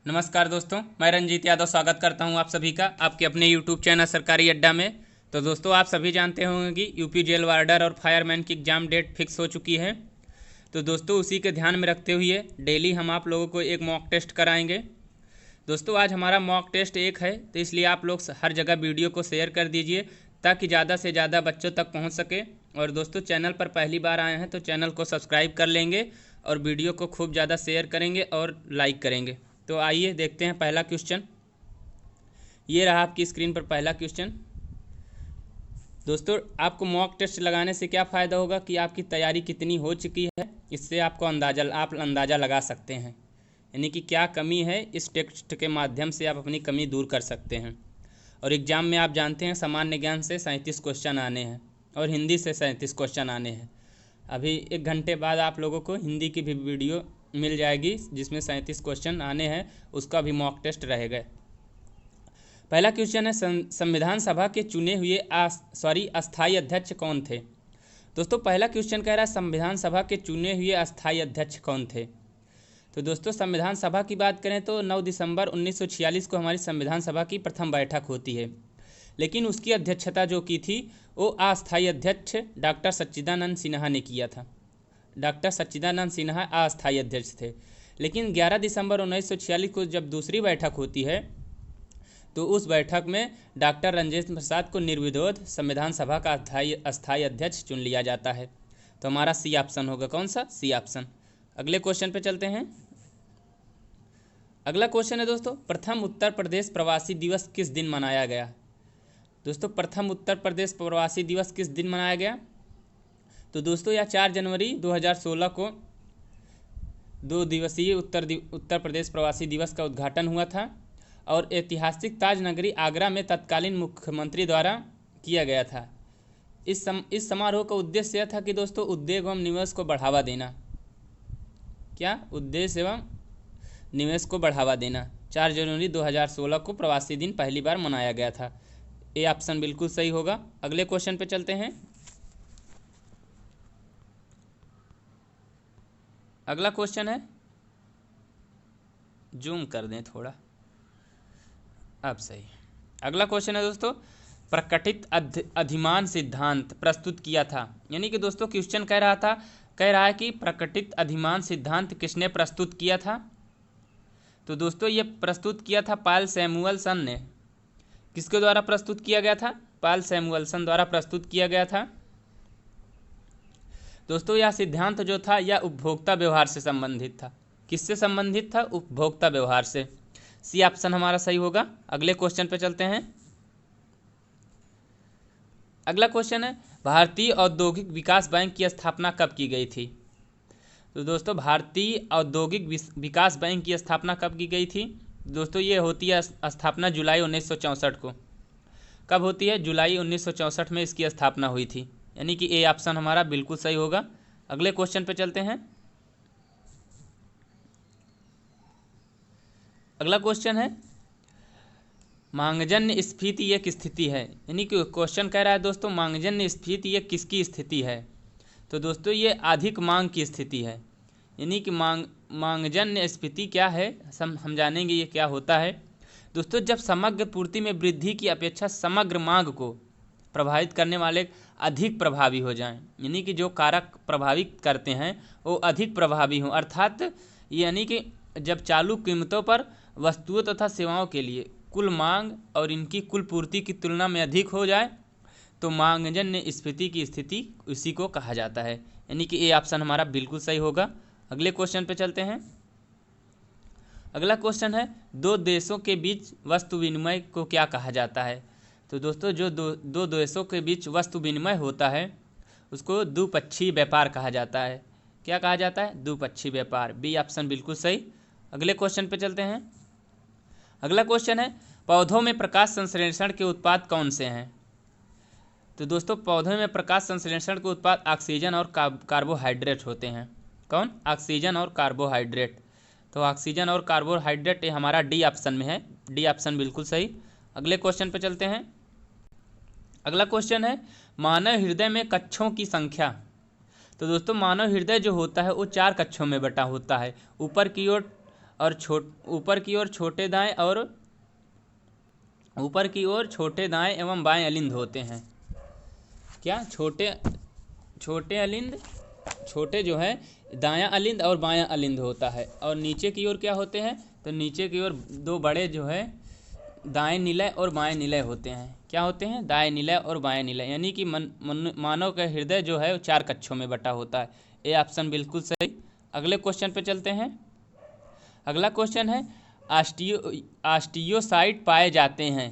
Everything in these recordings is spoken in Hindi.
नमस्कार दोस्तों, मैं रंजीत यादव स्वागत करता हूं आप सभी का आपके अपने YouTube चैनल सरकारी अड्डा में। तो दोस्तों, आप सभी जानते होंगे कि यूपी जेल वार्डर और फायरमैन की एग्ज़ाम डेट फिक्स हो चुकी है। तो दोस्तों, उसी के ध्यान में रखते हुए डेली हम आप लोगों को एक मॉक टेस्ट कराएंगे। दोस्तों, आज हमारा मॉक टेस्ट एक है, तो इसलिए आप लोग हर जगह वीडियो को शेयर कर दीजिए ताकि ज़्यादा से ज़्यादा बच्चों तक पहुँच सके। और दोस्तों, चैनल पर पहली बार आए हैं तो चैनल को सब्सक्राइब कर लेंगे और वीडियो को खूब ज़्यादा शेयर करेंगे और लाइक करेंगे। तो आइए देखते हैं पहला क्वेश्चन। ये रहा आपकी स्क्रीन पर पहला क्वेश्चन। दोस्तों, आपको मॉक टेस्ट लगाने से क्या फ़ायदा होगा कि आपकी तैयारी कितनी हो चुकी है, इससे आपको आप अंदाज़ा लगा सकते हैं, यानी कि क्या कमी है। इस टेस्ट के माध्यम से आप अपनी कमी दूर कर सकते हैं। और एग्ज़ाम में आप जानते हैं सामान्य ज्ञान से 37 क्वेश्चन आने हैं और हिंदी से 37 क्वेश्चन आने हैं। अभी 1 घंटे बाद आप लोगों को हिंदी की भी वीडियो मिल जाएगी जिसमें 37 क्वेश्चन आने हैं, उसका भी मॉक टेस्ट रहेगा। पहला क्वेश्चन है, संविधान सभा के चुने हुए अस्थायी अध्यक्ष कौन थे। दोस्तों, पहला क्वेश्चन कह रहा है संविधान सभा के चुने हुए अस्थायी अध्यक्ष कौन थे। तो दोस्तों, संविधान सभा की बात करें तो 9 दिसंबर 1946 को हमारी संविधान सभा की प्रथम बैठक होती है, लेकिन उसकी अध्यक्षता जो की थी वो अस्थायी अध्यक्ष डॉक्टर सच्चिदानंद सिन्हा ने किया था। डॉक्टर सच्चिदानंद सिन्हा अस्थायी अध्यक्ष थे। लेकिन 11 दिसंबर 1946 को जब दूसरी बैठक होती है तो उस बैठक में डॉक्टर राजेंद्र प्रसाद को निर्विरोध संविधान सभा का अस्थायी अध्यक्ष चुन लिया जाता है। तो हमारा सी ऑप्शन होगा। कौन सा? C option. अगले क्वेश्चन पे चलते हैं। अगला क्वेश्चन है दोस्तों, प्रथम उत्तर प्रदेश प्रवासी दिवस किस दिन मनाया गया। दोस्तों, प्रथम उत्तर प्रदेश प्रवासी दिवस किस दिन मनाया गया। तो दोस्तों, यह 4 जनवरी 2016 को 2 दिवसीय उत्तर प्रदेश प्रवासी दिवस का उद्घाटन हुआ था और ऐतिहासिक ताज नगरी आगरा में तत्कालीन मुख्यमंत्री द्वारा किया गया था। इस समारोह का उद्देश्य यह था कि दोस्तों, उद्योग एवं निवेश को बढ़ावा देना। क्या उद्देश्य एवं निवेश को बढ़ावा देना। 4 जनवरी 2016 को प्रवासी दिन पहली बार मनाया गया था। ये ऑप्शन बिल्कुल सही होगा। अगले क्वेश्चन पे चलते हैं। अगला क्वेश्चन है, जूम कर दें थोड़ा, अब सही। अगला क्वेश्चन है दोस्तों, प्रकटित अधिमान सिद्धांत प्रस्तुत किया था। यानी कि दोस्तों, क्वेश्चन कह रहा है कि प्रकटित अधिमान सिद्धांत किसने प्रस्तुत किया था। तो दोस्तों, ये प्रस्तुत किया था पॉल सैमुअलसन ने। किसके द्वारा प्रस्तुत किया गया था? पॉल सैमुअलसन द्वारा प्रस्तुत किया गया था। दोस्तों, यह सिद्धांत जो था यह उपभोक्ता व्यवहार से संबंधित था। किससे संबंधित था? उपभोक्ता व्यवहार से। सी ऑप्शन हमारा सही होगा। अगले क्वेश्चन पे चलते हैं। अगला क्वेश्चन है, भारतीय औद्योगिक विकास बैंक की स्थापना कब की गई थी। तो दोस्तों, भारतीय औद्योगिक विकास बैंक की स्थापना कब की गई थी। दोस्तों, ये होती है स्थापना जुलाई 1964 को। कब होती है? जुलाई 1964 में इसकी स्थापना हुई थी। यानी कि ए ऑप्शन हमारा बिल्कुल सही होगा। अगले क्वेश्चन पे चलते हैं। अगला क्वेश्चन है, मांगजन्य स्फीति एक स्थिति है। यानी कि क्वेश्चन कह रहा है दोस्तों, मांगजन्य स्फीति ये किसकी स्थिति है। तो दोस्तों, ये अधिक मांग की स्थिति है। यानी कि मांगजन्य स्फीति क्या है, हम जानेंगे ये क्या होता है। दोस्तों, जब समग्र पूर्ति में वृद्धि की अपेक्षा समग्र मांग को प्रभावित करने वाले अधिक प्रभावी हो जाएं, यानी कि जो कारक प्रभावित करते हैं वो अधिक प्रभावी हों। अर्थात यानी कि जब चालू कीमतों पर वस्तुओं तथा सेवाओं के लिए कुल मांग और इनकी कुल पूर्ति की तुलना में अधिक हो जाए तो मांगजन्य स्फीति की स्थिति उसी को कहा जाता है। यानी कि ये ऑप्शन हमारा बिल्कुल सही होगा। अगले क्वेश्चन पे चलते हैं। अगला क्वेश्चन है, दो देशों के बीच वस्तु विनिमय को क्या कहा जाता है। तो दोस्तों, जो दो देशों के बीच वस्तु विनिमय होता है उसको द्विपक्षीय व्यापार कहा जाता है। क्या कहा जाता है? द्विपक्षीय व्यापार। बी ऑप्शन बिल्कुल सही। अगले क्वेश्चन पे चलते हैं। अगला क्वेश्चन है, पौधों में प्रकाश संश्लेषण के उत्पाद कौन से हैं। तो दोस्तों, पौधों में प्रकाश संश्लेषण के उत्पाद ऑक्सीजन और कार्बोहाइड्रेट होते हैं। कौन? ऑक्सीजन और कार्बोहाइड्रेट। तो ऑक्सीजन और कार्बोहाइड्रेट ये हमारा डी ऑप्शन में है। डी ऑप्शन बिल्कुल सही। अगले क्वेश्चन पे चलते हैं। अगला क्वेश्चन है, मानव हृदय में कक्षों की संख्या। तो दोस्तों, मानव हृदय जो होता है वो 4 कक्षों में बटा होता है। ऊपर की ओर और ऊपर की ओर छोटे दाएं और ऊपर की ओर छोटे दाएं एवं बाएं अलिंद होते हैं। क्या? छोटे अलिंद, छोटे जो है दायां अलिंद और बायां अलिंद होता है। और नीचे की ओर क्या होते हैं? तो नीचे की ओर दो बड़े जो है दाएं निलय और बाएं निलय होते हैं। क्या होते हैं? दाएं निलय और बाएं निलय। यानी कि मानव का हृदय जो है वो 4 कक्षों में बटा होता है। ये ऑप्शन बिल्कुल सही। अगले क्वेश्चन पे चलते हैं। अगला क्वेश्चन है ऑस्टियोसाइट पाए जाते हैं।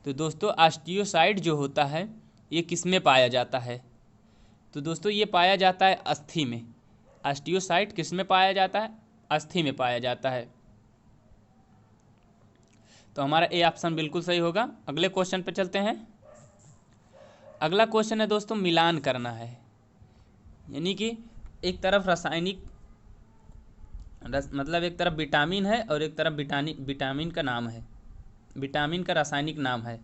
तो दोस्तों ऑस्टियोसाइट जो होता है ये किस में पाया जाता है? तो दोस्तों ये पाया जाता है अस्थि में। ऑस्टियोसाइट किस में पाया जाता है? अस्थि में पाया जाता है। तो हमारा ए ऑप्शन बिल्कुल सही होगा। अगले क्वेश्चन पे चलते हैं। अगला क्वेश्चन है दोस्तों मिलान करना है। यानी कि एक तरफ रासायनिक मतलब एक तरफ विटामिन है और एक तरफ विटामिन का नाम है, विटामिन का रासायनिक नाम है।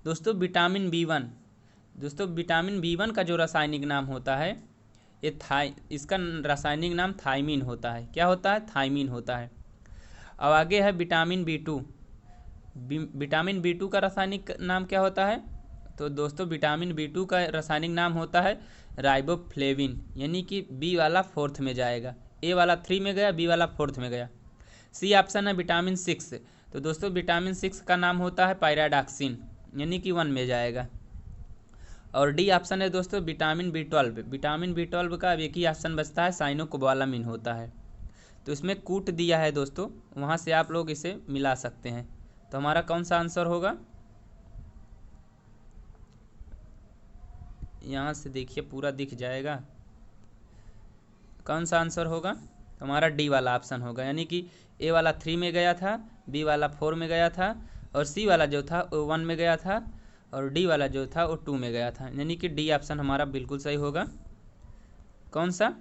दोस्तों विटामिन B1, दोस्तों विटामिन B1 का जो रासायनिक नाम होता है ये इसका रासायनिक नाम थायमीन होता है। क्या होता है? थायमीन होता है। अब आगे है विटामिन B2। विटामिन B2 का रासायनिक नाम क्या होता है? तो दोस्तों विटामिन B2 का रासायनिक नाम होता है राइबोफ्लेविन। यानी कि बी वाला 4th में जाएगा, ए वाला 3 में गया, बी वाला 4th में गया। सी ऑप्शन है विटामिन 6। तो दोस्तों विटामिन 6 का नाम होता है पायराडॉक्सिन, यानी कि 1 में जाएगा। और डी ऑप्शन है दोस्तों विटामिन B12। विटामिन B12 का अब एक ही ऑप्शन बचता है, साइनोकोबालामिन होता है। तो इसमें कूट दिया है दोस्तों, वहाँ से आप लोग इसे मिला सकते हैं। तो हमारा कौन सा आंसर होगा? यहाँ से देखिए पूरा दिख जाएगा। कौन सा आंसर होगा? तो हमारा डी वाला ऑप्शन होगा। यानी कि ए वाला 3 में गया था, बी वाला 4 में गया था और सी वाला जो था वो 1 में गया था और डी वाला जो था वो 2 में गया था। यानी कि डी ऑप्शन हमारा बिल्कुल सही होगा। कौन सा?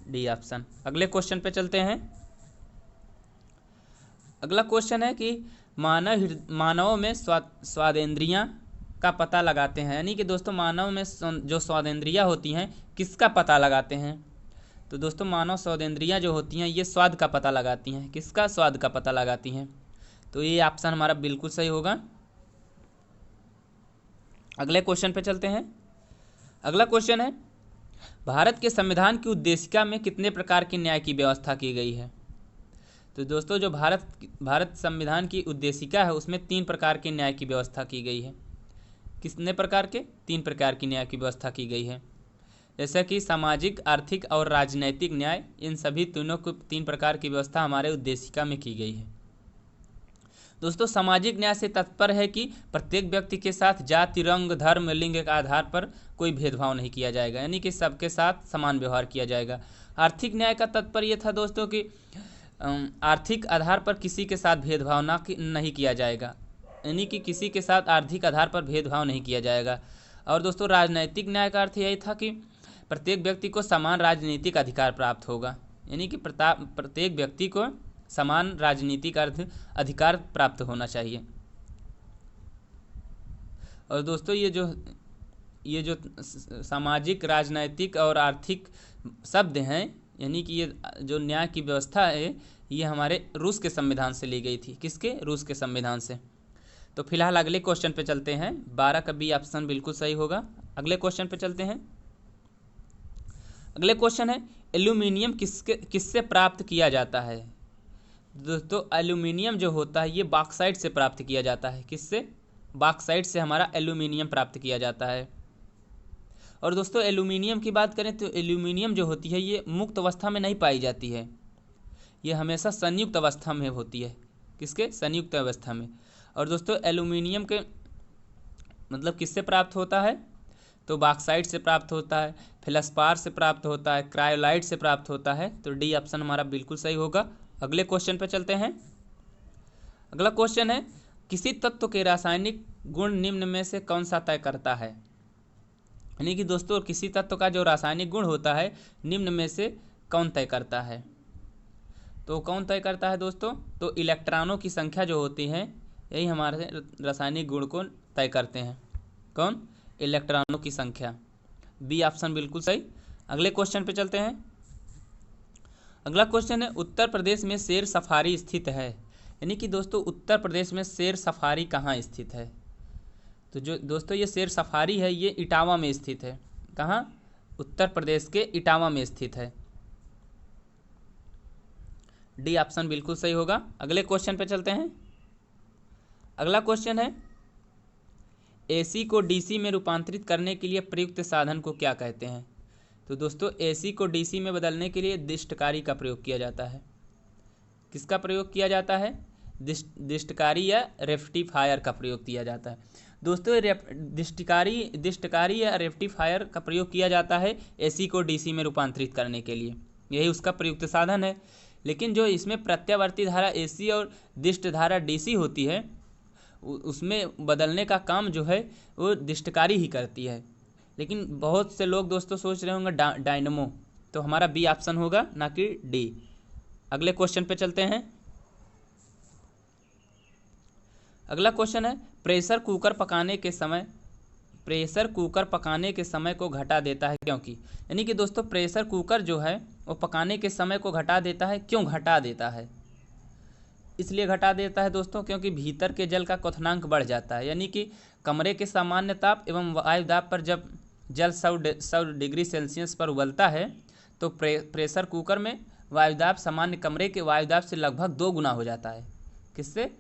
D option. अगले क्वेश्चन पे चलते हैं। अगला क्वेश्चन है कि मानव में स्वादेंद्रियां का पता लगाते हैं। यानी कि दोस्तों मानव में जो स्वादेंद्रियां होती हैं किसका पता लगाते हैं? तो दोस्तों मानव स्वादेंद्रियां जो होती हैं ये स्वाद का पता लगाती हैं। किसका? स्वाद का पता लगाती हैं। तो ये ऑप्शन हमारा बिल्कुल सही होगा। अगले क्वेश्चन पे चलते हैं। अगला क्वेश्चन है भारत के संविधान की उद्देशिका में कितने प्रकार के न्याय की व्यवस्था की गई है? तो दोस्तों जो भारत संविधान की उद्देशिका है उसमें 3 प्रकार के न्याय की व्यवस्था की गई है। कितने प्रकार के? 3 प्रकार की न्याय की व्यवस्था की गई है। जैसा कि सामाजिक, आर्थिक और राजनैतिक न्याय, इन सभी तीनों को 3 प्रकार की व्यवस्था हमारे उद्देशिका में की गई है। दोस्तों सामाजिक न्याय से तात्पर्य है कि प्रत्येक व्यक्ति के साथ जाति, रंग, धर्म, लिंग के आधार पर कोई भेदभाव नहीं किया जाएगा, यानी कि सबके साथ समान व्यवहार किया जाएगा। आर्थिक न्याय का तात्पर्य था दोस्तों कि आर्थिक आधार पर किसी के साथ भेदभाव नहीं किया जाएगा, यानी कि किसी के साथ आर्थिक आधार पर भेदभाव नहीं किया जाएगा। और दोस्तों राजनैतिक न्याय का अर्थ यही था कि प्रत्येक व्यक्ति को समान राजनीतिक अधिकार प्राप्त होगा, यानी कि प्रत्येक व्यक्ति को समान राजनीतिक अधिकार प्राप्त होना चाहिए। और दोस्तों ये जो सामाजिक, राजनैतिक और आर्थिक शब्द हैं, यानी कि ये जो न्याय की व्यवस्था है ये हमारे रूस के संविधान से ली गई थी। किसके? रूस के संविधान से। तो फिलहाल अगले क्वेश्चन पे चलते हैं। 12 का बी ऑप्शन बिल्कुल सही होगा। अगले क्वेश्चन पे चलते हैं। अगले क्वेश्चन है एल्यूमिनियम किससे प्राप्त किया जाता है? दोस्तों एल्यूमिनियम जो होता है ये बॉक्साइट से प्राप्त किया जाता है। किससे? बॉक्साइट से हमारा एल्यूमिनियम प्राप्त किया जाता है। और दोस्तों एल्यूमिनियम की बात करें तो एल्यूमिनियम जो होती है ये मुक्त अवस्था में नहीं पाई जाती है, ये हमेशा संयुक्त अवस्था में होती है। किसके? संयुक्त अवस्था में। और दोस्तों एल्यूमिनियम के मतलब किससे प्राप्त होता है? तो बॉक्साइट से प्राप्त होता है, फेल्सपार से प्राप्त होता है, क्रायोलाइट से प्राप्त होता है। तो डी ऑप्शन हमारा बिल्कुल सही होगा। अगले क्वेश्चन पे चलते हैं। अगला क्वेश्चन है किसी तत्व के रासायनिक गुण निम्न में से कौन सा तय करता है? यानी कि दोस्तों किसी तत्व का जो रासायनिक गुण होता है निम्न में से कौन तय करता है? तो कौन तय करता है दोस्तों? तो इलेक्ट्रॉनों की संख्या जो होती है यही हमारे रासायनिक गुण को तय करते हैं। कौन? इलेक्ट्रॉनों की संख्या। बी ऑप्शन बिल्कुल सही। अगले क्वेश्चन पे चलते हैं। अगला क्वेश्चन है उत्तर प्रदेश में शेर सफारी स्थित है। यानी कि दोस्तों उत्तर प्रदेश में शेर सफारी कहाँ स्थित है? तो जो दोस्तों ये शेर सफारी है ये इटावा में स्थित है। कहाँ? उत्तर प्रदेश के इटावा में स्थित है। डी ऑप्शन बिल्कुल सही होगा। अगले क्वेश्चन पे चलते हैं। अगला क्वेश्चन है एसी को डीसी में रूपांतरित करने के लिए प्रयुक्त साधन को क्या कहते हैं? तो दोस्तों एसी को डीसी में बदलने के लिए दिष्टकारी का प्रयोग किया जाता है। किसका प्रयोग किया जाता है? दिष्टकारी या रेक्टिफायर का प्रयोग किया जाता है। दोस्तों दिष्टकारी या रेक्टिफायर का प्रयोग किया जाता है एसी को डीसी में रूपांतरित करने के लिए, यही उसका प्रयुक्त साधन है। लेकिन जो इसमें प्रत्यावर्ती धारा एसी और दिष्ट धारा डीसी होती है उसमें बदलने का काम जो है वो दिष्टकारी ही करती है। लेकिन बहुत से लोग दोस्तों सोच रहे होंगे डायनमो, तो हमारा बी ऑप्शन होगा ना कि डी। अगले क्वेश्चन पे चलते हैं। अगला क्वेश्चन है प्रेशर कुकर पकाने के समय को घटा देता है क्योंकि? यानी कि दोस्तों प्रेशर कुकर जो है वो पकाने के समय को घटा देता है। क्यों घटा देता है? इसलिए घटा देता है दोस्तों क्योंकि भीतर के जल का क्वथनांक बढ़ जाता है। यानी कि कमरे के सामान्य ताप एवं वायु दाब पर जब जल 100 डिग्री सेल्सियस पर उबलता है तो प्रेशर कुकर में वायुदाब सामान्य कमरे के वायुदाब से लगभग 2 गुना हो जाता है। किससे?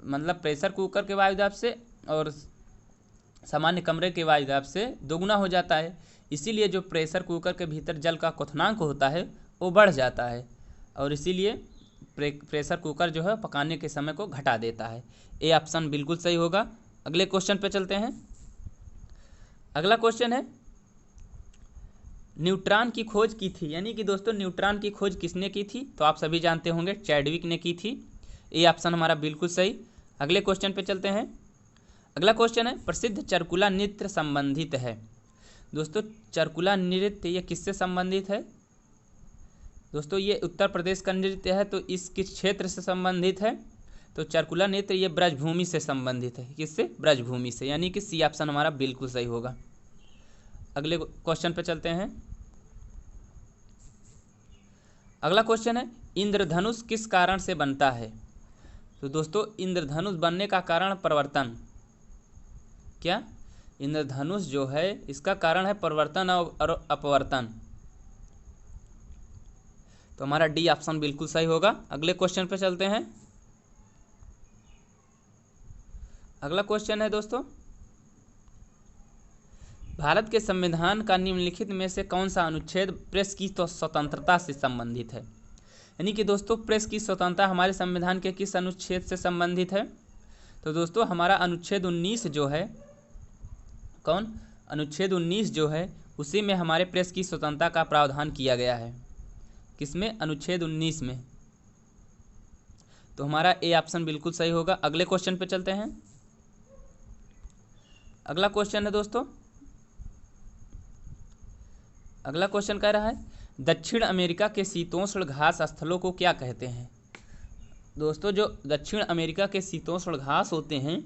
मतलब प्रेशर कुकर के वायुदाब से और सामान्य कमरे के वायुदाब से 2 गुना हो जाता है। इसीलिए जो प्रेशर कुकर के भीतर जल का क्वथनांक होता है वो बढ़ जाता है और इसीलिए प्रेशर कुकर जो है पकाने के समय को घटा देता है। ए ऑप्शन बिल्कुल सही होगा। अगले क्वेश्चन पे चलते हैं। अगला क्वेश्चन है न्यूट्रॉन की खोज की थी। यानी कि दोस्तों न्यूट्रॉन की खोज किसने की थी? तो आप सभी जानते होंगे चैडविक ने की थी। ए ऑप्शन हमारा बिल्कुल सही। अगले क्वेश्चन पे चलते हैं। अगला क्वेश्चन है प्रसिद्ध चरकुला नृत्य संबंधित है। दोस्तों चरकुला नृत्य ये किससे संबंधित है? दोस्तों ये उत्तर प्रदेश का नृत्य है, तो इस किस क्षेत्र से संबंधित है? तो चरकुला नृत्य ये ब्रजभूमि से संबंधित है। किससे? ब्रजभूमि से। यानी कि सी ऑप्शन हमारा बिल्कुल सही होगा। अगले क्वेश्चन पे चलते हैं। अगला क्वेश्चन है इंद्रधनुष किस कारण से बनता है? तो दोस्तों इंद्रधनुष बनने का कारण परिवर्तन। क्या? इंद्रधनुष जो है इसका कारण है परिवर्तन और अपवर्तन। तो हमारा डी ऑप्शन बिल्कुल सही होगा। अगले क्वेश्चन पे चलते हैं। अगला क्वेश्चन है दोस्तों भारत के संविधान का निम्नलिखित में से कौन सा अनुच्छेद प्रेस की स्वतंत्रता से संबंधित है? यानी कि दोस्तों प्रेस की स्वतंत्रता हमारे संविधान के किस अनुच्छेद से संबंधित है? तो दोस्तों हमारा अनुच्छेद 19 जो है, कौन? अनुच्छेद 19 जो है उसी में हमारे प्रेस की स्वतंत्रता का प्रावधान किया गया है। किसमें? अनुच्छेद 19 में। तो हमारा ए ऑप्शन बिल्कुल सही होगा। अगले क्वेश्चन पे चलते हैं। अगला क्वेश्चन है दोस्तों, अगला क्वेश्चन कह रहा है दक्षिण अमेरिका के शीतोष्ण घास स्थलों को क्या कहते हैं? दोस्तों जो दक्षिण अमेरिका के शीतोष्ण घास होते हैं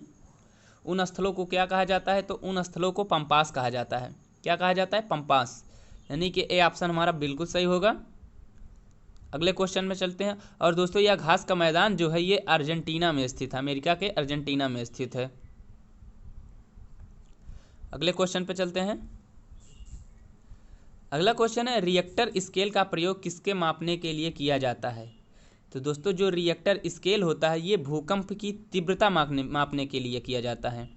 उन स्थलों को क्या कहा जाता है? तो उन स्थलों को पंपास कहा जाता है। क्या कहा जाता है? पंपास। यानी कि ए ऑप्शन हमारा बिल्कुल सही होगा। अगले क्वेश्चन में चलते हैं। और दोस्तों यह घास का मैदान जो है ये अर्जेंटीना में स्थित है, अमेरिका के अर्जेंटीना में स्थित है। अगले क्वेश्चन पे चलते हैं। अगला क्वेश्चन है रिएक्टर स्केल का प्रयोग किसके मापने के लिए किया जाता है? तो दोस्तों जो रिएक्टर स्केल होता है ये भूकंप की तीव्रता मापने के लिए किया जाता है।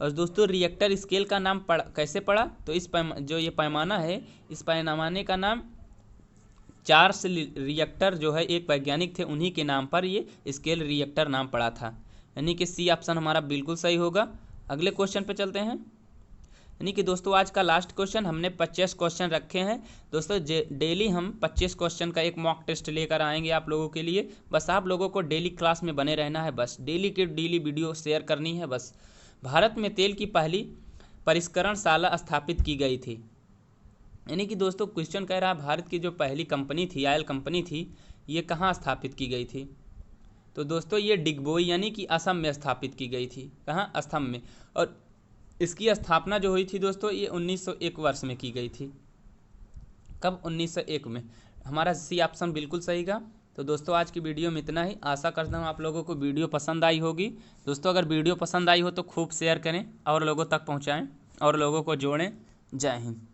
और दोस्तों रिएक्टर स्केल का नाम कैसे पड़ा? तो इस जो ये पैमाना है इस पैमाने का नाम चार्ल्स रिएक्टर जो है एक वैज्ञानिक थे, उन्हीं के नाम पर ये स्केल रिएक्टर नाम पड़ा था। यानी कि सी ऑप्शन हमारा बिल्कुल सही होगा। अगले क्वेश्चन पे चलते हैं। यानी कि दोस्तों आज का लास्ट क्वेश्चन, हमने 25 क्वेश्चन रखे हैं दोस्तों। डेली हम 25 क्वेश्चन का एक मॉक टेस्ट लेकर आएंगे आप लोगों के लिए। बस आप लोगों को डेली क्लास में बने रहना है, बस डेली के डेली वीडियो शेयर करनी है। बस भारत में तेल की पहली परिष्करणशाला स्थापित की गई थी। यानी कि दोस्तों क्वेश्चन कह रहा है भारत की जो पहली कंपनी थी, ऑयल कंपनी थी, ये कहाँ स्थापित की गई थी? तो दोस्तों ये डिगबोई यानी कि असम में स्थापित की गई थी। कहाँ? असम में। और इसकी स्थापना जो हुई थी दोस्तों ये 1901 वर्ष में की गई थी। कब? 1901 में। हमारा सी ऑप्शन बिल्कुल सही का। तो दोस्तों आज की वीडियो में इतना ही। आशा करता हूँ आप लोगों को वीडियो पसंद आई होगी। दोस्तों अगर वीडियो पसंद आई हो तो खूब शेयर करें और लोगों तक पहुँचाएँ और लोगों को जोड़ें। जय हिंद।